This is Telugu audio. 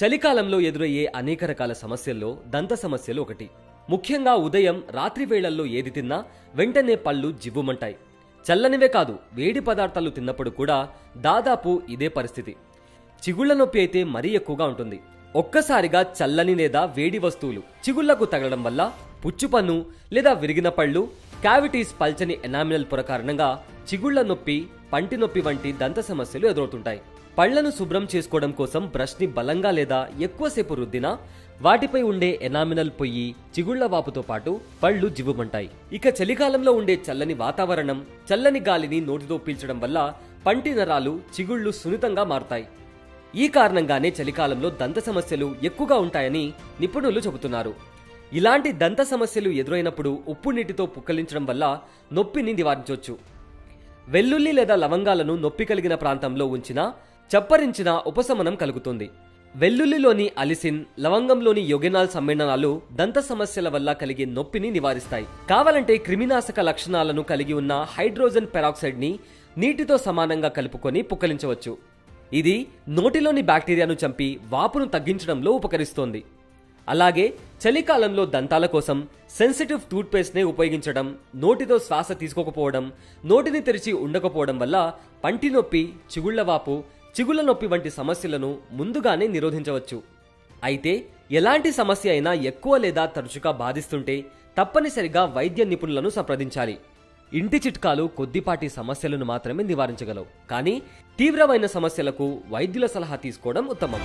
చలికాలంలో ఎదురయ్యే అనేక రకాల సమస్యల్లో దంత సమస్యలు ఒకటి. ముఖ్యంగా ఉదయం రాత్రి వేళల్లో ఏది తిన్నా వెంటనే పళ్ళు జివ్వుమంటాయి. చల్లనివే కాదు, వేడి పదార్థాలు తిన్నప్పుడు కూడా దాదాపు ఇదే పరిస్థితి. చిగుళ్ల నొప్పి అయితే మరీ ఎక్కువగా ఉంటుంది. ఒక్కసారిగా చల్లని లేదా వేడి వస్తువులు చిగుళ్లకు తగలడం వల్ల పుచ్చుపన్ను లేదా విరిగిన పళ్ళు, క్యావిటీస్, పల్చని ఎనామినల్ పొర కారణంగా చిగుళ్ల నొప్పి, పంటి నొప్పి వంటి దంత సమస్యలు ఎదురవుతుంటాయి. పళ్లను శుభ్రం చేసుకోవడం కోసం బ్రష్ ని బలంగా లేదా ఎక్కువసేపు రుద్దినా వాటిపై ఉండే ఎనామినల్ పొయ్యి, చిగుళ్ల వాపుతో పాటు పళ్ళు జివ్వుమంటాయి. ఇక చలికాలంలో ఉండే చల్లని వాతావరణం, చల్లని గాలిని నోటితో పీల్చడం వల్ల పంటి నరాలు, చిగుళ్లు సున్నితంగా మారుతాయి. ఈ కారణంగానే చలికాలంలో దంత సమస్యలు ఎక్కువగా ఉంటాయని నిపుణులు చెబుతున్నారు. ఇలాంటి దంత సమస్యలు ఎదురైనప్పుడు ఉప్పు నీటితో పుక్కలించడం వల్ల నొప్పిని నివారించవచ్చు. వెల్లుల్లి లేదా లవంగాలను నొప్పి కలిగిన ప్రాంతంలో ఉంచినా, చప్పరించిన ఉపశమనం కలుగుతుంది. వెల్లుల్లిలోని అలిసిన్, లవంగంలోని యొగెనాల్ సమ్మేళనాలు దంత సమస్యల వల్ల కలిగే నొప్పిని నివారిస్తాయి. కావాలంటే క్రిమినాశక లక్షణాలను కలిగి ఉన్న హైడ్రోజన్ పెరాక్సైడ్ ని నీటితో సమానంగా కలుపుకొని పుక్కలించవచ్చు. ఇది నోటిలోని బ్యాక్టీరియాను చంపి వాపును తగ్గించడంలో ఉపకరిస్తోంది. అలాగే చలికాలంలో దంతాల కోసం సెన్సిటివ్ టూత్ పేస్ట్ నే ఉపయోగించడం, నోటితో శ్వాస తీసుకోకపోవడం, నోటిని తెరిచి ఉండకపోవడం వల్ల పంటి నొప్పి, చిగుళ్లవాపు, చిగుళ్ల నొప్పి వంటి సమస్యలను ముందుగానే నిరోధించవచ్చు. అయితే ఎలాంటి సమస్య అయినా ఎక్కువ లేదా తరచుగా బాధిస్తుంటే తప్పనిసరిగా వైద్య నిపుణులను సంప్రదించాలి. ఇంటి చిట్కాలు కొద్దిపాటి సమస్యలను మాత్రమే నివారించగలవు, కానీ తీవ్రమైన సమస్యలకు వైద్యుల సలహా తీసుకోవడం ఉత్తమం.